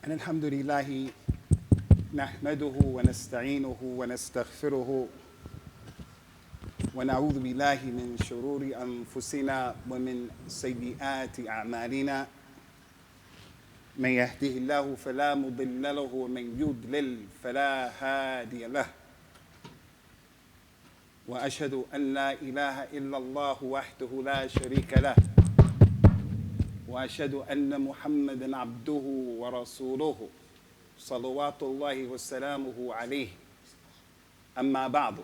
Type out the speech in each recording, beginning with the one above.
أن الحمد لله نحمده ونستعينه ونستغفره ونعوذ بالله من شرور أنفسنا ومن سيئات أعمالنا من يهده الله فلا مضل له ومن يضلل فلا هادي له وأشهد أن لا إله إلا الله وحده لا شريك له وأشهد أن محمدًا عبده ورسوله صلوات الله وسلامه عليه أما بعد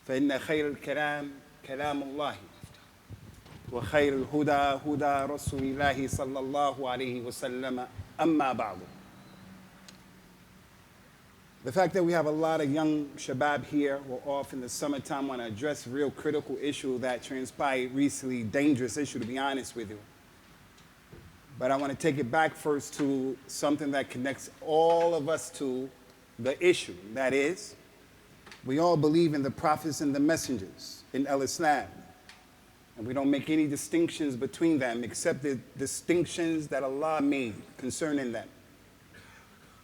فإن خير الكلام كلام الله وخير الهدى هدى رسول الله صلى الله عليه وسلم أما بعد. The fact that we have a lot of young shabab here, we're off in the summertime, want to address a real critical issue that transpired recently, dangerous issue to be honest with you. But I want to take it back first to something that connects all of us to the issue. That is, we all believe in the prophets and the messengers in Islam. And we don't make any distinctions between them except the distinctions that Allah made concerning them.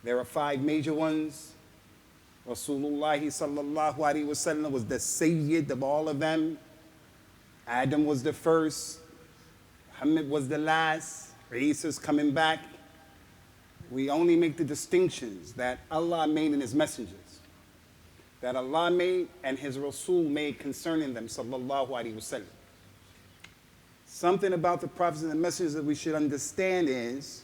There are 5 major ones. Rasulullah sallallahu alaihi wasallam was the sayyid of all of them. Adam was the first. Muhammad was the last. Isa's coming back. We only make the distinctions that Allah made in His messengers, that Allah made and His Rasul made concerning them, sallallahu alaihi wasallam. Something about the prophets and the messengers that we should understand is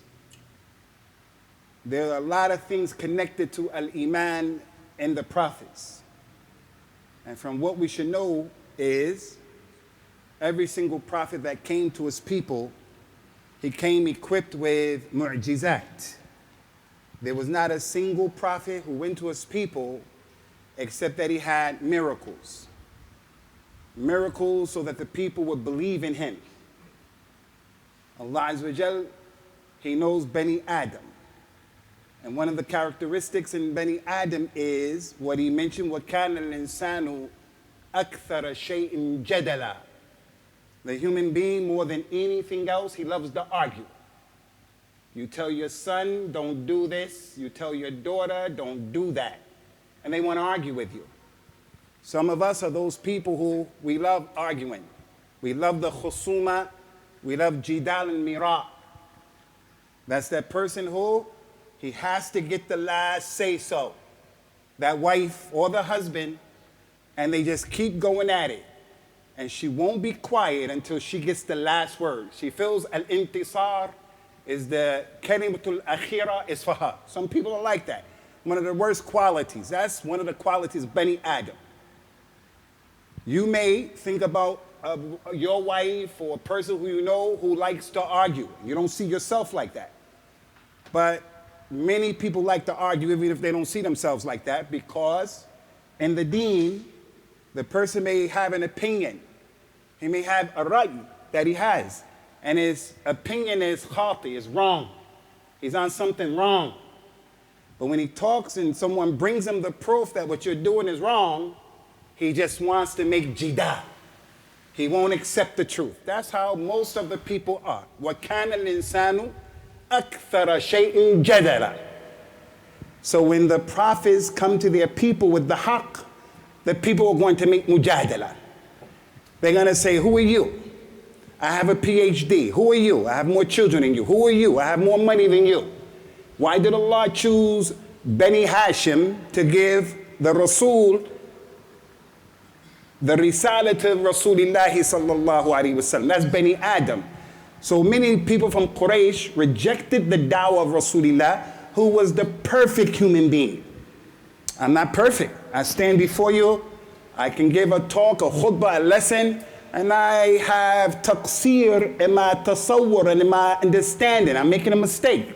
there are a lot of things connected to al-Iman and the prophets. And from what we should know is every single prophet that came to his people, he came equipped with mu'jizat. There was not a single prophet who went to his people except that he had miracles. Miracles so that the people would believe in him. Allah Azza wa Jal, He knows Bani Adam. And one of the characteristics in Bani Adam is what He mentioned, وَكَانَ الْإِنسَانُ أَكْثَرَ شَيْءٍ جَدَلًا. The human being, more than anything else, he loves to argue. You tell your son, don't do this. You tell your daughter, don't do that. And they want to argue with you. Some of us are those people who we love arguing. We love the Usamah. We love jidal and mira. That's that person who he has to get the last say-so. That wife or the husband, and they just keep going at it. And she won't be quiet until she gets the last word. She feels al-intisar is the kalimatul akhira is for her. Some people are like that. One of the worst qualities. That's one of the qualities of Bani Adam. You may think about your wife or a person who you know who likes to argue. You don't see yourself like that. But many people like to argue even if they don't see themselves like that, because in the deen, the person may have an opinion. He may have a right that he has, and his opinion is khati, is wrong. He's on something wrong. But when he talks and someone brings him the proof that what you're doing is wrong, he just wants to make jidal. He won't accept the truth. That's how most of the people are. وَكَانَ الْإِنسَانُ أَكْثَرَ شَيْءٍ جَدَلًا. So when the prophets come to their people with the haqq, the people are going to make mujadala. They're going to say, who are you? I have a PhD. Who are you? I have more children than you. Who are you? I have more money than you. Why did Allah choose Bani Hashim to give the Rasul, the Risalat of Rasulillahi sallallahu alaihi wasallam? That's Bani Adam. So many people from Quraysh rejected the da'wah of Rasulullah, who was the perfect human being. I'm not perfect. I stand before you, I can give a talk, a khutbah, a lesson, and I have taqsir in my tasawwur and in my understanding. I'm making a mistake.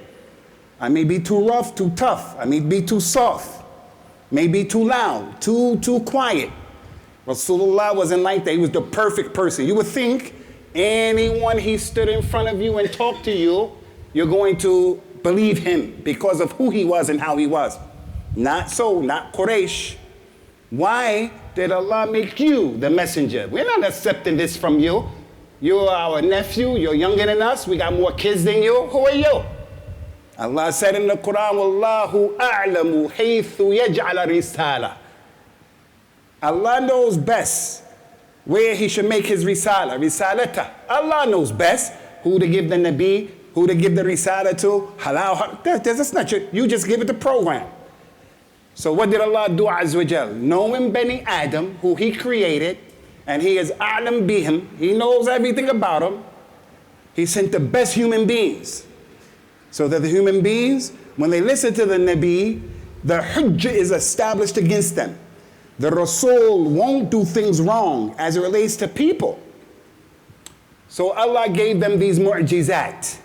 I may be too rough, too tough. I may be too soft. May be too loud, too quiet. Rasulullah wasn't like that. He was the perfect person. You would think anyone he stood in front of you and talked to you, you're going to believe him because of who he was and how he was. Not so, not Quraysh. Why did Allah make you the messenger? We're not accepting this from you. You're our nephew, you're younger than us, we got more kids than you. Who are you? Allah said in the Quran, Wallahu a'lamu haythu yaj'ala risala. Allah knows best where he should make his risala, risalata. Allah knows best who to give the Nabi, who to give the risala to, halal. That's not you just give it the program. So what did Allah do Azza wa Jal? Knowing Bani Adam, who he created, and he is a'lam bihim, he knows everything about them, he sent the best human beings. So that the human beings, when they listen to the Nabi, the hujjah is established against them. The Rasul won't do things wrong as it relates to people. So Allah gave them these mu'jizat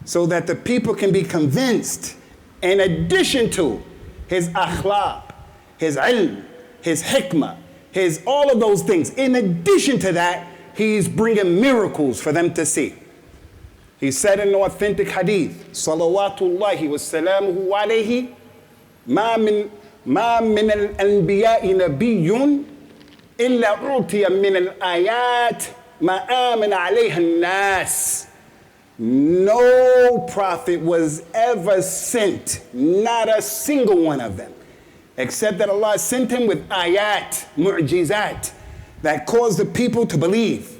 so that the people can be convinced, in addition to his akhlaq, his ilm, his hikmah, his all of those things. In addition to that, he's bringing miracles for them to see. He said in the authentic hadith, Salawatullahi wa salamuhu alayhi, ma min al-anbiya'i nabiyyun illa u'tiya min al-ayat ma amana alayha an-nas. No prophet was ever sent, not a single one of them, except that Allah sent him with ayat, mu'jizat, that caused the people to believe.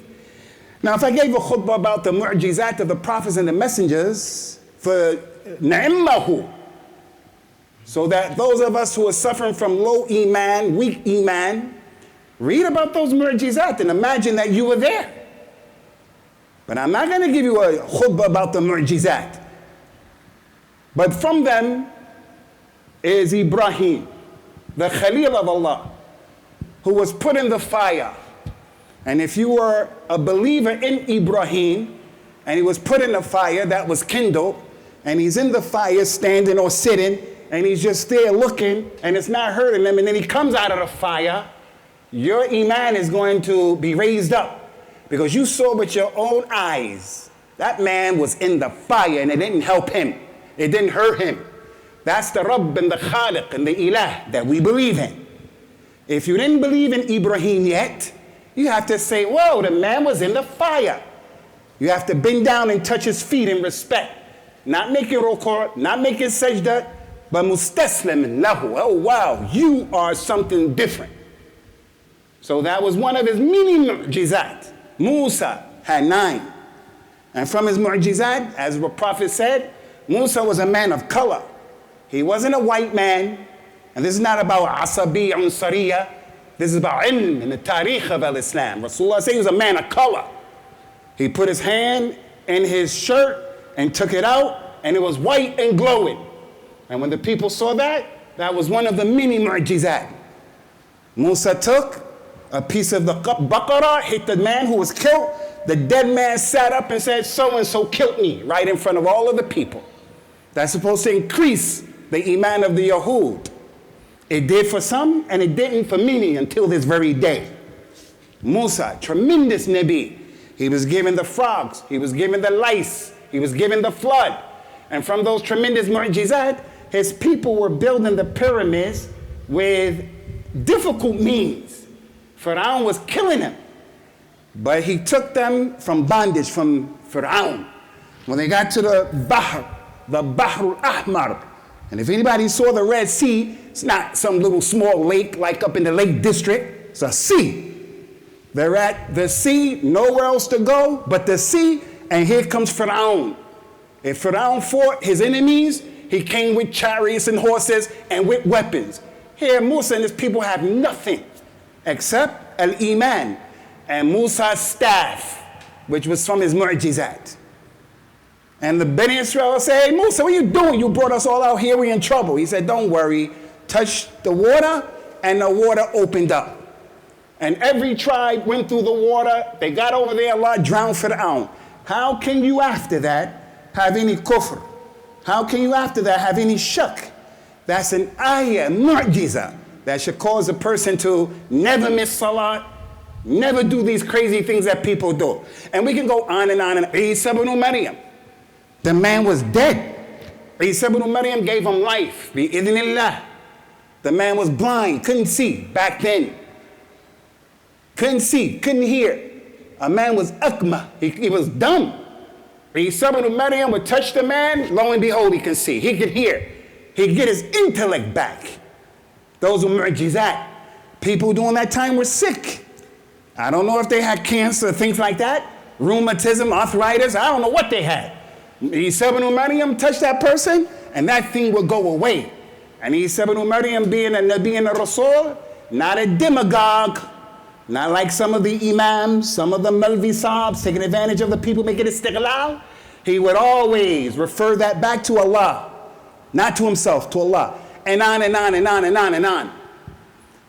Now, if I gave a khutbah about the mu'jizat of the prophets and the messengers for na'immahu, so that those of us who are suffering from low iman, weak iman, read about those mu'jizat and imagine that you were there. But I'm not going to give you a khutbah about the mu'jizat. But from them is Ibrahim, the Khalil of Allah, who was put in the fire. And if you were a believer in Ibrahim, and he was put in the fire that was kindled, and he's in the fire standing or sitting, and he's just there looking, and it's not hurting him, and then he comes out of the fire, your iman is going to be raised up. Because you saw with your own eyes, that man was in the fire, and it didn't help him. It didn't hurt him. That's the Rabb and the Khaliq and the Ilah that we believe in. If you didn't believe in Ibrahim yet, you have to say, whoa, the man was in the fire. You have to bend down and touch his feet in respect. Not making ruku', not making sajda, but mustaslim lahu. Oh, wow, you are something different. So that was one of his many mu'jizat. Musa had 9. And from his mu'jizat, as the Prophet said, Musa was a man of color. He wasn't a white man. And this is not about asabi unsariya. This is about ilm and the tariq of al-Islam. Rasulullah said he was a man of color. He put his hand in his shirt and took it out, and it was white and glowing. And when the people saw that, that was one of the many mu'jizat. Musa took a piece of the baqarah, hit the man who was killed. The dead man sat up and said, so-and-so killed me, right in front of all of the people. That's supposed to increase the iman of the Yahud. It did for some, and it didn't for many until this very day. Musa, tremendous Nabi. He was given the frogs. He was given the lice. He was given the flood. And from those tremendous mu'jizat, his people were building the pyramids with difficult means. Pharaoh was killing them. But he took them from bondage, from Pharaoh. When they got to the Bahr al-Ahmar, and if anybody saw the Red Sea, it's not some little small lake like up in the Lake District. It's a sea. They're at the sea, nowhere else to go but the sea, and here comes Pharaoh. If Pharaoh fought his enemies, he came with chariots and horses and with weapons. Here, Musa and his people have nothing except al-Iman and Musa's staff, which was from his mu'jizat. And the Bani Israel said, hey, Musa, what are you doing? You brought us all out here, we're in trouble. He said, don't worry. Touch the water, and the water opened up. And every tribe went through the water. They got over there, Allah drowned Fir'aun. How can you after that have any kufr? How can you after that have any shak? That's an ayah, mu'jiza, that should cause a person to never miss salat, never do these crazy things that people do. And we can go on and on. And Isa ibn Maryam, the man was dead. Isa ibn Maryam gave him life. Bi-idhnillah. The man was blind, couldn't see back then. Couldn't see, couldn't hear. A man was akma, he was dumb. Isa ibn Maryam would touch the man, lo and behold, he can see, he could hear. He could get his intellect back. Those were mu'jizat. People during that time were sick. I don't know if they had cancer, things like that, rheumatism, arthritis, I don't know what they had. Isa ibn Maryam touched that person, and that thing would go away. And Isa ibn Maryam being a Nabi and a Rasul, not a demagogue, not like some of the imams, some of the Malvi Sahabs taking advantage of the people making istiqlal. He would always refer that back to Allah, not to himself, to Allah. And on and on and on and on and on.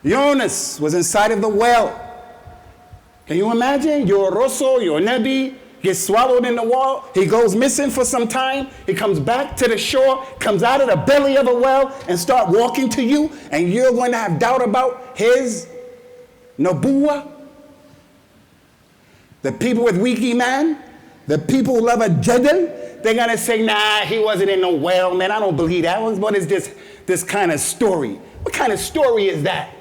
Yunus was inside of the well. Can you imagine? You're a Rasul, you're a Nabi, gets swallowed in the wall. He goes missing for some time. He comes back to the shore, comes out of the belly of the well and start walking to you. And you're going to have doubt about his Nabuwah. The people with weak iman, the people who love a jadal, they're going to say, nah, he wasn't in no well, man. I don't believe that. What is this kind of story? What kind of story is that?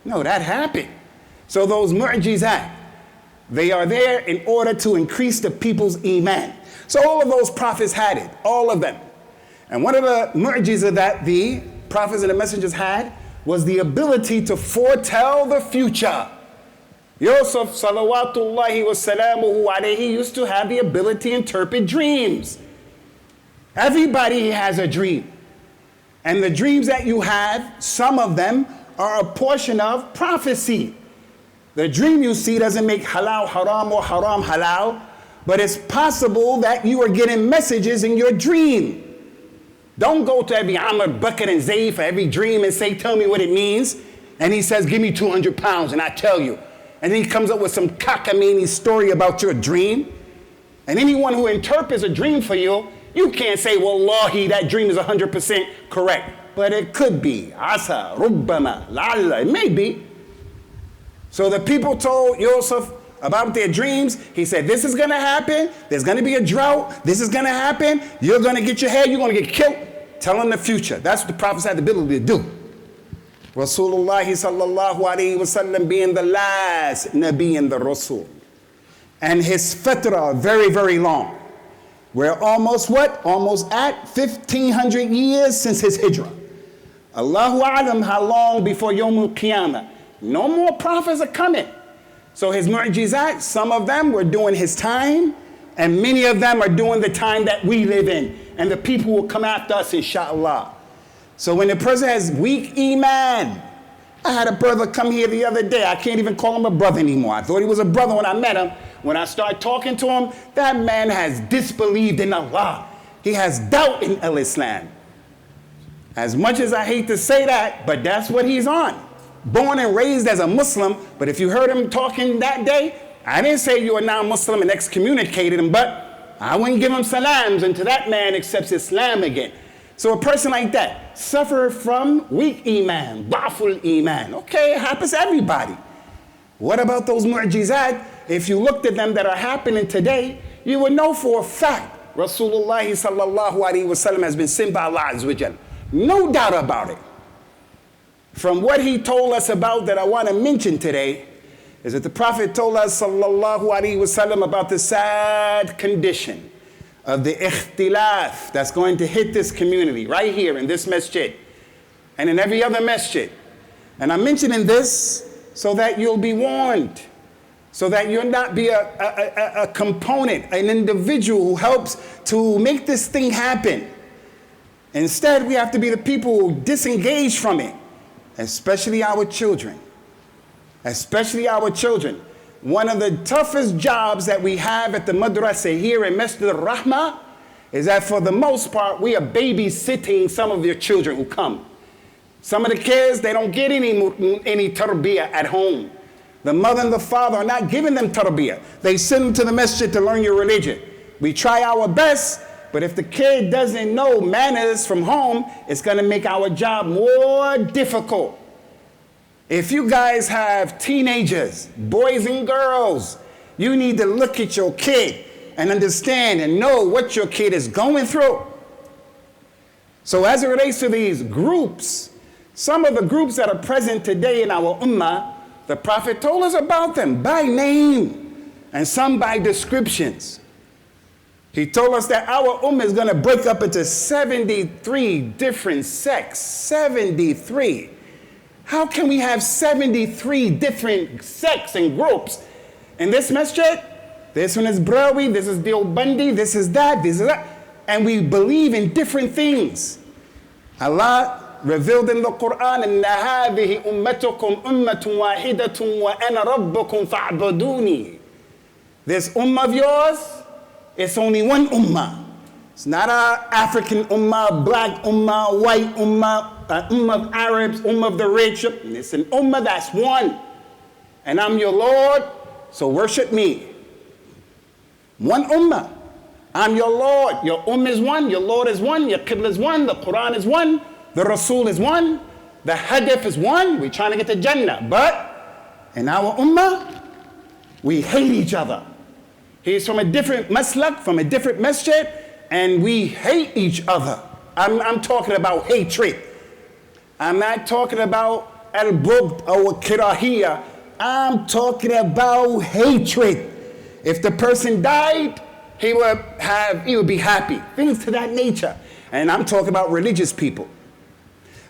No, that happened. So those mu'jizat, they are there in order to increase the people's iman. So all of those prophets had it, all of them. And one of the mu'jizat that the prophets and the messengers had was the ability to foretell the future. Yusuf, salawatullahi wa salamuhu alayhi, used to have the ability to interpret dreams. Everybody has a dream. And the dreams that you have, some of them are a portion of prophecy. The dream you see doesn't make halal haram or haram halal, but it's possible that you are getting messages in your dream. Don't go to every Amr, Bakr, and Zayd for every dream and say, tell me what it means. And he says, give me 200 pounds and I tell you. And then he comes up with some cockamamie story about your dream. And anyone who interprets a dream for you, you can't say, wallahi, that dream is 100% correct. But it could be. Asa, rubbama, la'alla, it may be. So the people told Yusuf about their dreams. He said, this is going to happen. There's going to be a drought. This is going to happen. You're going to get your head. You're going to get killed. Tell them the future. That's what the prophets had the ability to do. Rasulullah sallallahu alayhi wa sallam being the last Nabi and the Rasul. And his fatra very, very long. We're almost what? Almost at 1,500 years since his hijrah. Allahu a'lam how long before Yawmul Qiyamah. No more prophets are coming. So his mu'jizat, some of them were doing his time, and many of them are doing the time that we live in. And the people will come after us, inshallah. So when a person has weak iman, I had a brother come here the other day. I can't even call him a brother anymore. I thought he was a brother when I met him. When I started talking to him, that man has disbelieved in Allah. He has doubt in al-Islam. As much as I hate to say that, but that's what he's on. Born and raised as a Muslim, but if you heard him talking that day, I didn't say you are now Muslim and excommunicated him, but I wouldn't give him salams until that man accepts Islam again. So a person like that suffered from weak iman, da'ful iman. Okay, it happens to everybody. What about those mu'jizat? If you looked at them that are happening today, you would know for a fact Rasulullah sallallahu alaihi wasallam has been sent by Allah Azza wa Jal. No doubt about it. From what he told us about that I want to mention today is that the Prophet told us sallallahu alaihi wasallam about the sad condition of the ikhtilaf that's going to hit this community right here in this masjid and in every other masjid. And I'm mentioning this so that you'll be warned, so that you'll not be a component, an individual who helps to make this thing happen. Instead, we have to be the people who disengage from it. Especially our children. Especially our children. One of the toughest jobs that we have at the madrasa here in Masjid al-Rahmah is that for the most part, we are babysitting some of your children who come. Some of the kids, they don't get any tarbiyah at home. The mother and the father are not giving them tarbiyah. They send them to the masjid to learn your religion. We try our best, but if the kid doesn't know manners from home, it's going to make our job more difficult. If you guys have teenagers, boys and girls, you need to look at your kid and understand and know what your kid is going through. So as it relates to these groups, some of the groups that are present today in our ummah, the Prophet told us about them by name and some by descriptions. He told us that our ummah is going to break up into 73 different sects. 73. How can we have 73 different sects and groups in this masjid? This one is Brawi, this is Deobandi, this is that, this is that. And we believe in different things. Allah revealed in the Quran, إِنَّ هَذِهِ أُمَّتُكُمْ أُمَّةٌ وَاحِدَةٌ وَأَنَا رَبُّكُمْ فَاعْبُدُونِي. This ummah of yours, it's only one ummah. It's not an African ummah, black ummah, white ummah, ummah of Arabs, ummah of the rich. It's an ummah that's one. And I'm your Lord, so worship me. One ummah. I'm your Lord. Your ummah is one, your Lord is one, your qibla is one, the Quran is one, the Rasul is one, the hadith is one. We're trying to get to Jannah. But in our ummah, we hate each other. He's from a different maslak, from a different masjid, and we hate each other. I'm talking about hatred. I'm not talking about al-bughd or kirahiyya. I'm talking about hatred. If the person died, he would be happy. Things to that nature. And I'm talking about religious people.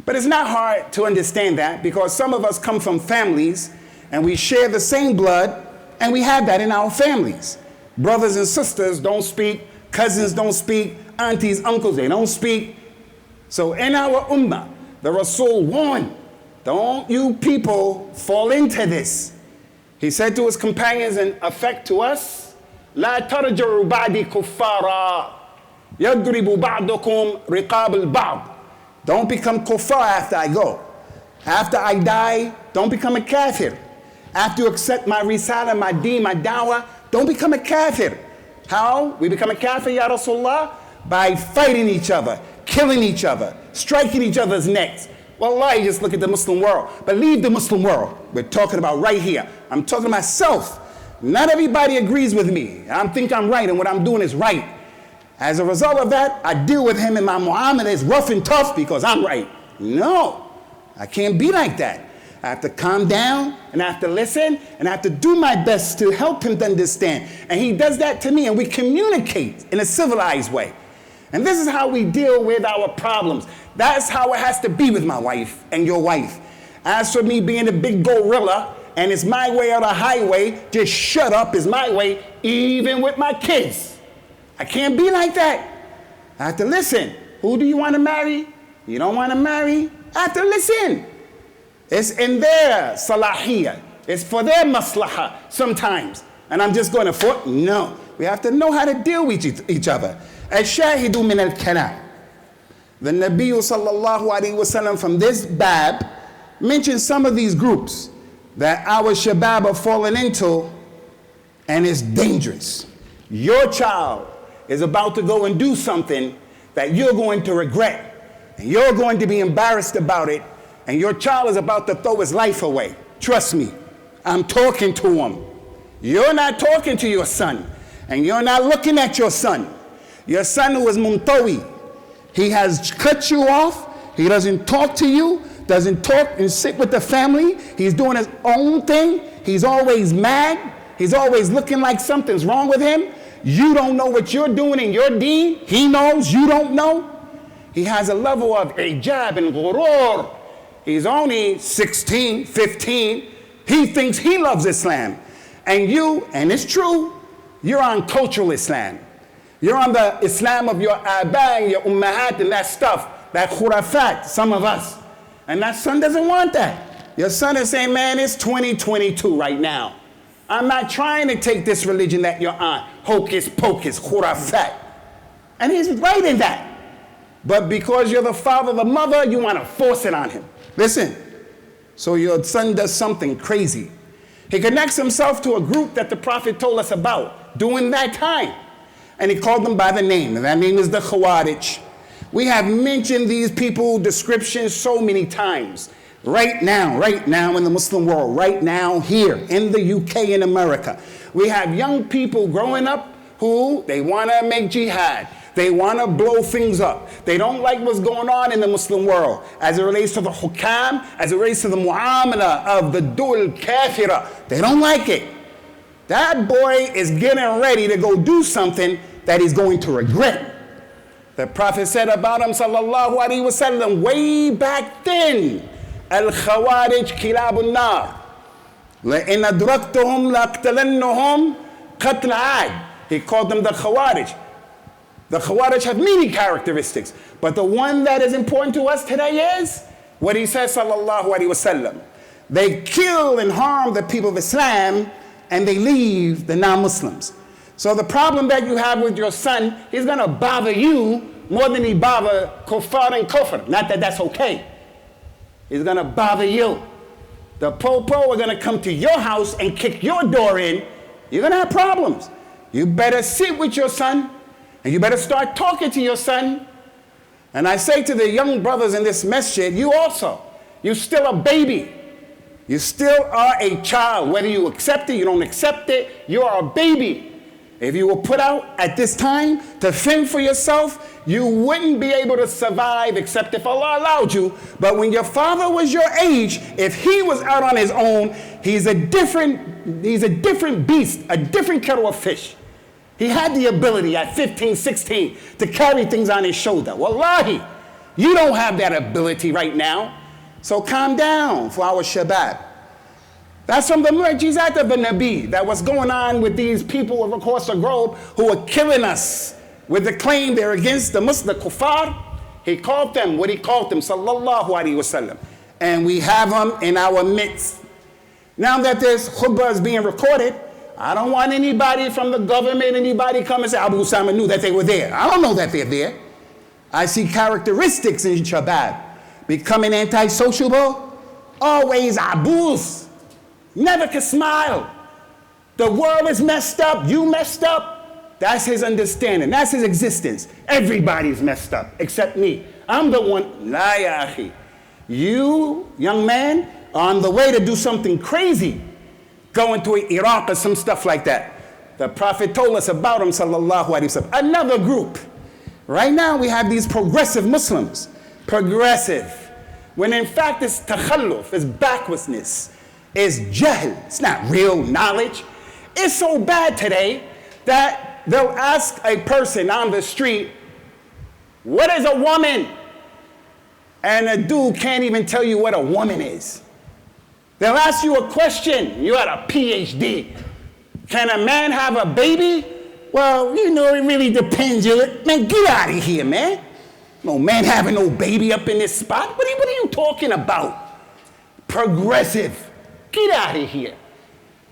But it's not hard to understand that, because some of us come from families and we share the same blood, and we have that in our families. Brothers and sisters don't speak, cousins don't speak, aunties, uncles, they don't speak. So in our ummah, the Rasul warned, don't you people fall into this. He said to his companions, in effect to us, لا ترجعوا بعدي كفارا يضرب بعضكم رقاب البعض. Don't become kuffar after I go. After I die, don't become a kafir. After you accept my risala, my deen, my dawah, don't become a kafir. How? We become a kafir, ya Rasulullah? By fighting each other, killing each other, striking each other's necks. Wallahi, just look at the Muslim world. But leave the Muslim world. We're talking about right here. I'm talking to myself. Not everybody agrees with me. I think I'm right and what I'm doing is right. As a result of that, I deal with him in my mu'amala is rough and tough because I'm right. No, I can't be like that. I have to calm down, and I have to listen, and I have to do my best to help him to understand. And he does that to me, and we communicate in a civilized way. And this is how we deal with our problems. That's how it has to be with my wife and your wife. As for me being a big gorilla, and it's my way or the highway, just shut up is my way, even with my kids. I can't be like that. I have to listen. Who do you want to marry? You don't want to marry? I have to listen. It's in their salahiyah. It's for their maslaha sometimes. And I'm just going to foot? No. We have to know how to deal with each other. Al-shahidu min al-kalam. The Nabi sallallahu alayhi wa sallam from this bab mentioned some of these groups that our shabab are falling into, and it's dangerous. Your child is about to go and do something that you're going to regret, and you're going to be embarrassed about it, and your child is about to throw his life away. Trust me, I'm talking to him. You're not talking to your son, and you're not looking at your son. Your son who is muntawi, he has cut you off, he doesn't talk to you, doesn't talk and sit with the family, he's doing his own thing, he's always mad, he's always looking like something's wrong with him. You don't know what you're doing in your deen, he knows, you don't know. He has a level of ijab and ghurur. He's only 16, 15, he thinks he loves Islam. And you, and it's true, you're on cultural Islam. You're on the Islam of your abang, your ummahat, and that stuff, that khurafat, some of us. And that son doesn't want that. Your son is saying, man, it's 2022 right now. I'm not trying to take this religion that you're on, hocus pocus, khurafat. And he's right in that. But because you're the father, the mother, you want to force it on him. Listen, so your son does something crazy. He connects himself to a group that the Prophet told us about during that time. And he called them by the name, and that name is the Khawarij. We have mentioned these people descriptions so many times. Right now in the Muslim world, right now here in the UK and America, we have young people growing up who they want to make jihad. They want to blow things up. They don't like what's going on in the Muslim world as it relates to the hukam, as it relates to the muamala of the dul kafira. They don't like it. That boy is getting ready to go do something that he's going to regret. The Prophet said about him, sallallahu alaihi wasallam, way back then, al-khawarij kilabun nar. لَإِنْ أَدْرَكْتُهُمْ لَأَقْتَلَنَّهُمْ قَتْلَ عَادٍ. He called them the Khawarij. The Khawarij have many characteristics, but the one that is important to us today is what he says, sallallahu alaihi wasallam. They kill and harm the people of Islam, and they leave the non-Muslims. So the problem that you have with your son, he's going to bother you more than he bother kuffar and kufr. Not that that's okay. He's going to bother you. The popo are going to come to your house and kick your door in. You're going to have problems. You better sit with your son, and you better start talking to your son. And I say to the young brothers in this masjid, you also, you're still a baby. You still are a child. Whether you accept it, you don't accept it, you are a baby. If you were put out at this time to fend for yourself, you wouldn't be able to survive except if Allah allowed you. But when your father was your age, if he was out on his own, he's a different beast, a different kettle of fish. He had the ability at 15, 16 to carry things on his shoulder. Wallahi, you don't have that ability right now. So calm down for our shabab. That's from the mu'jizat of the Nabi. That was going on with these people across the globe who were killing us with the claim they're against the Muslim, the kuffar. He called them what he called them, sallallahu alaihi wasallam. And we have them in our midst. Now that this khutbah is being recorded, I don't want anybody from the government, anybody come and say, Abu Usamah knew that they were there. I don't know that they're there. I see characteristics in shabab. Becoming antisociable, always abus. Never can smile. The world is messed up. You messed up. That's his understanding. That's his existence. Everybody's messed up except me. I'm the one. La ya akhi. You, young man, are on the way to do something crazy. Going to Iraq or some stuff like that. The Prophet told us about him, sallallahu alaihi wasallam. Another group. Right now we have these progressive Muslims. Progressive. When in fact it's takhalluf, it's backwardsness. It's jahl. It's not real knowledge. It's so bad today that they'll ask a person on the street, what is a woman? And a dude can't even tell you what a woman is. They'll ask you a question. You had a PhD. Can a man have a baby? Well, you know, it really depends. Man, get out of here, man. No man having no baby up in this spot. What are you talking about? Progressive. Get out of here.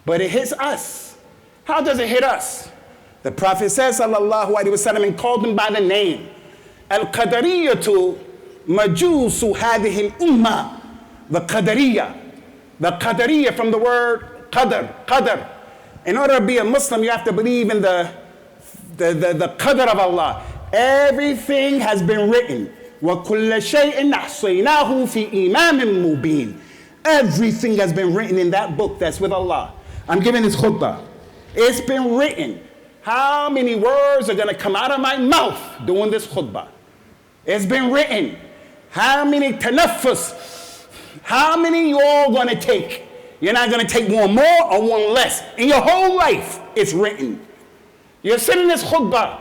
But it hits us. How does it hit us? The Prophet says, sallallahu alaihi wasallam, and called them by the name. Al-Qadariyatu majusu hadhihi al-ummah. The Qadariyah. The Qadariyah from the word Qadar. Qadar. In order to be a Muslim, you have to believe in the Qadar of Allah. Everything has been written. وَكُلَّ شَيْءٍ أَحْصَيْنَاهُ فِي إِمَامٍ مُبِينٍ. Everything has been written in that book that's with Allah. I'm giving this khutbah. It's been written. How many words are going to come out of my mouth doing this khutbah? It's been written. How many tanaffus? How many you all going to take? You're not going to take one more or one less. In your whole life, it's written. You're sitting in this khutbah.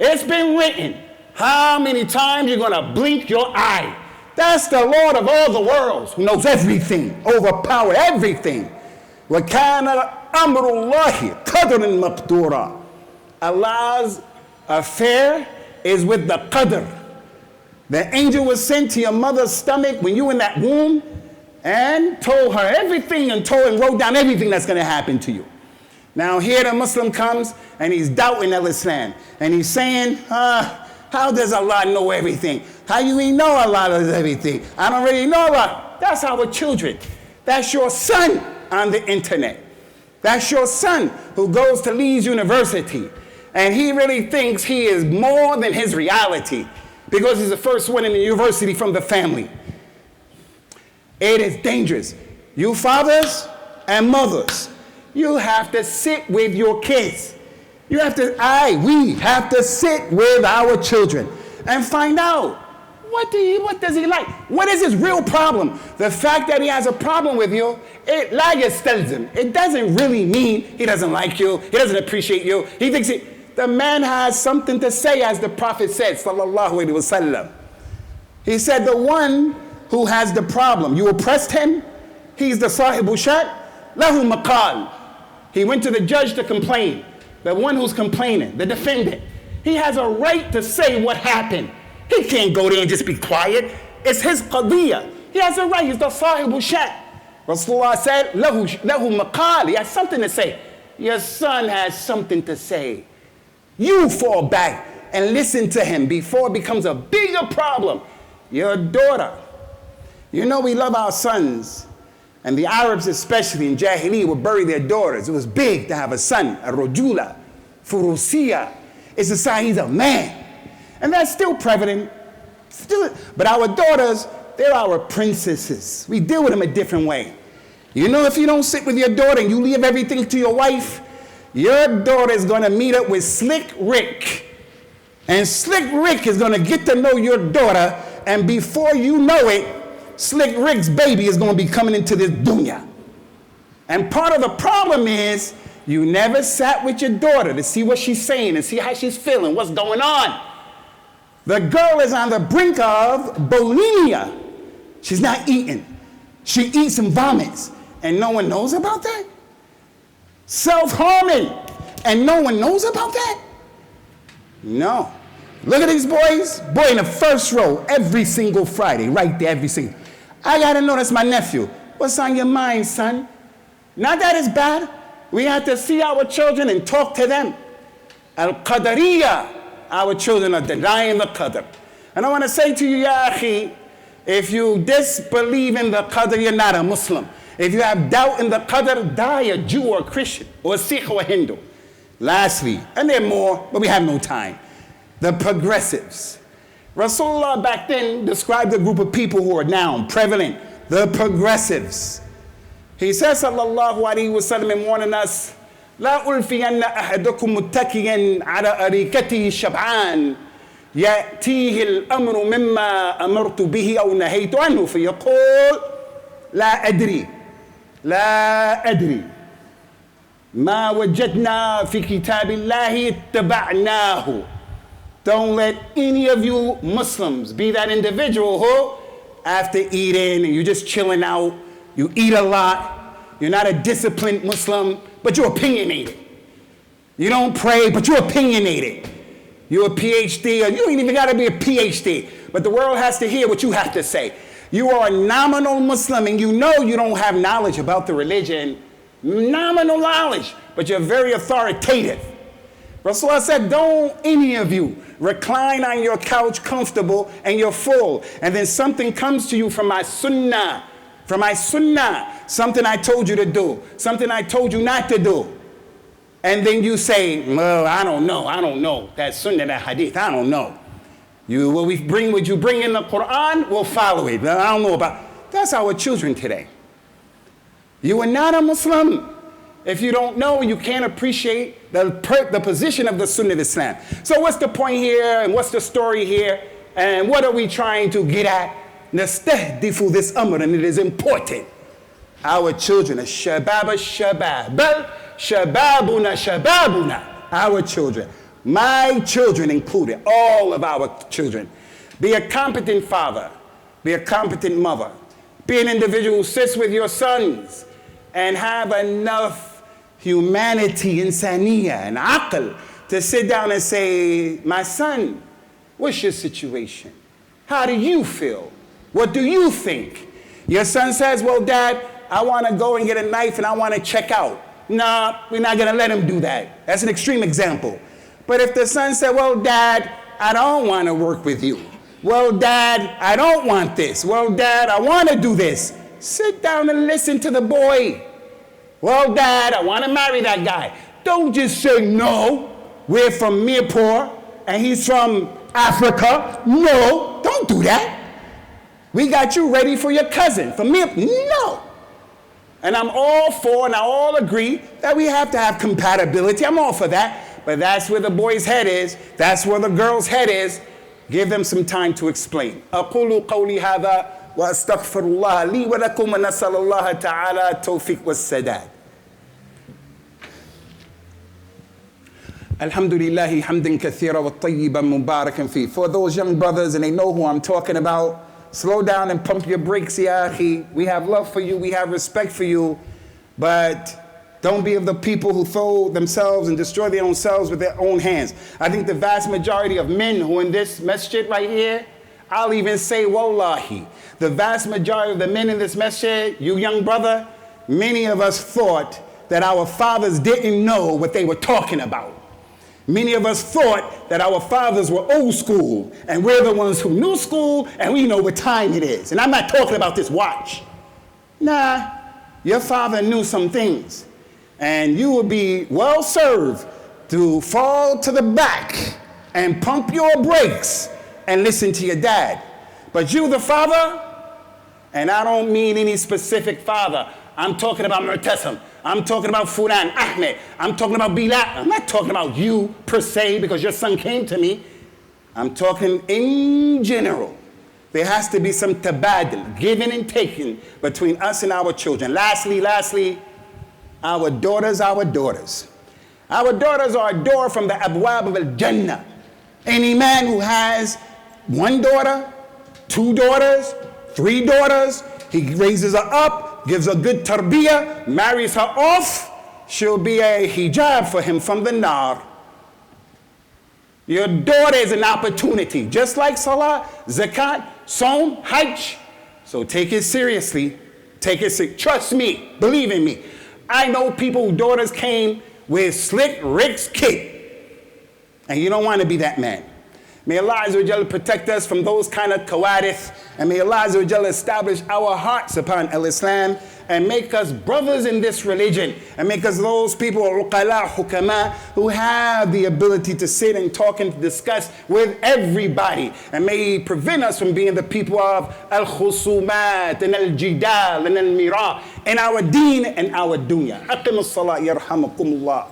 It's been written. How many times you're going to blink your eye? That's the Lord of all the worlds who knows everything, overpower everything. وَكَانَ أَمْرُ اللَّهِ قَدْرًا مَقْدُورًا. Allah's affair is with the qadr. The angel was sent to your mother's stomach when you were in that womb and told her everything and wrote down everything that's going to happen to you. Now here the Muslim comes and he's doubting al-Islam. And he's saying, how does Allah know everything? How you even know Allah knows everything? I don't really know Allah. That's our children. That's your son on the internet. That's your son who goes to Leeds University. And he really thinks he is more than his reality because he's the first one in the university from the family. It is dangerous. You fathers and mothers, you have to sit with your kids. We have to sit with our children and find out what does he like? What is his real problem? The fact that he has a problem with you, it doesn't really mean he doesn't like you, he doesn't appreciate you. He thinks The man has something to say, as the Prophet said, sallallahu alaihi wasallam. He said, the one who has the problem, you oppressed him, he's the sahibu shat, lahu maqal. He went to the judge to complain. The one who's complaining, the defendant, he has a right to say what happened. He can't go there and just be quiet. It's his qadiyah. He has a right. He's the sahibu shat. Rasulullah said, lahu maqal. He has something to say. Your son has something to say. You fall back and listen to him before it becomes a bigger problem. Your daughter. You know we love our sons. And the Arabs, especially in Jahiliyyah, would bury their daughters. It was big to have a son, a rojula, furusiya. It's a sign he's a man. And that's still prevalent. But our daughters, they're our princesses. We deal with them a different way. You know, if you don't sit with your daughter and you leave everything to your wife, your daughter is going to meet up with Slick Rick. And Slick Rick is going to get to know your daughter. And before you know it, Slick Rick's baby is going to be coming into this dunya. And part of the problem is you never sat with your daughter to see what she's saying and see how she's feeling, what's going on. The girl is on the brink of bulimia. She's not eating. She eats and vomits. And no one knows about that? Self-harming. And no one knows about that? No. Look at these boys. Boy in the first row every single Friday. Right there, every single. I got to know that's my nephew. What's on your mind, son? Not that it's bad. We have to see our children and talk to them. Al-Qadariyah. Our children are denying the Qadr. And I want to say to you, ya akhi, if you disbelieve in the Qadr, you're not a Muslim. If you have doubt in the Qadr, die a Jew or a Christian or a Sikh or a Hindu. Lastly, and there are more, but we have no time, the progressives. Rasulullah back then described a group of people who are now prevalent, the progressives. He says, sallallahu alayhi wa sallam, warning us, لا ألفين أحدكم متكئا على أريكته الشبعان يأتيه الأمر مما أمرت به أو نهيت عنه فيقول لا أدري ما وجدنا في كتاب الله اتبعناه. Don't let any of you Muslims be that individual who, after eating and you're just chilling out, you eat a lot, you're not a disciplined Muslim, but you're opinionated. You don't pray, but you're opinionated. You're a PhD, or you ain't even got to be a PhD, but the world has to hear what you have to say. You are a nominal Muslim, and you know you don't have knowledge about the religion, nominal knowledge, but you're very authoritative. Rasulullah said, don't any of you recline on your couch comfortable and you're full, and then something comes to you from my sunnah, something I told you to do, something I told you not to do. And then you say, well, I don't know, that sunnah, that hadith, I don't know. What you bring in the Quran, we'll follow it. I don't know about, that's our children today. You are not a Muslim if you don't know, you can't appreciate the position of the Sunnah of Islam. So what's the point here, and what's the story here, and what are we trying to get at? Nastahdifu this amr, and it is important. Our children, shababuna, our children, my children included, all of our children. Be a competent father, be a competent mother, be an individual who sits with your sons and have enough humanity, insaniya, and aql to sit down and say, my son, what's your situation? How do you feel? What do you think? Your son says, well, Dad, I want to go and get a knife and I want to check out. Nah, we're not going to let him do that. That's an extreme example. But if the son said, well, Dad, I don't want to work with you. Well, Dad, I don't want this. Well, Dad, I want to do this. Sit down and listen to the boy. Well, Dad, I want to marry that guy. Don't just say, no, we're from Mirpur and he's from Africa. No, don't do that. We got you ready for your cousin from Mirpur. No. And I'm all for, and I all agree that we have to have compatibility. I'm all for that. But that's where the boy's head is. That's where the girl's head is. Give them some time to explain. أقول قولي هذا وأستغفر الله لي ولكم ونسأل الله تعالى التوفيق والسداد. Alhamdulillahi hamdan kathira wa tayyiban mubarakan fi. For those young brothers, and they know who I'm talking about, slow down and pump your brakes, ya akhi. We have love for you, we have respect for you, but don't be of the people who throw themselves and destroy their own selves with their own hands. I think the vast majority of men who are in this masjid right here, I'll even say wallahi, the vast majority of the men in this masjid, you young brother, many of us thought that our fathers didn't know what they were talking about. Many of us thought that our fathers were old school, and we're the ones who new school, and we know what time it is. And I'm not talking about this watch. Nah, your father knew some things, and you would be well served to fall to the back and pump your brakes and listen to your dad. But you, the father, and I don't mean any specific father, I'm talking about Mu'tasim, I'm talking about Fulan, Ahmed, I'm talking about Bilal. I'm not talking about you per se because your son came to me. I'm talking in general. There has to be some tabadil, giving and taking between us and our children. Lastly, our daughters. Our daughters are a door from the abwab of al-Jannah. Any man who has one daughter, two daughters, three daughters, he raises her up, gives her good tarbiyah, marries her off, she'll be a hijab for him from the nar. Your daughter is an opportunity, just like salah, zakat, saum, hajj. So take it seriously. Take it seriously. Trust me, believe in me. I know people whose daughters came with slick Rick's kit. And you don't want to be that man. May Allah Azza wa Jalla protect us from those kind of kawadith, and may Allah Azza wa Jalla establish our hearts upon al-Islam and make us brothers in this religion, and make us those people, uqala, hukama, who have the ability to sit and talk and discuss with everybody. And may He prevent us from being the people of al-khusumat and al-jidal and al-mira in our deen and our dunya. Aqim as-salat yarhamakumullah.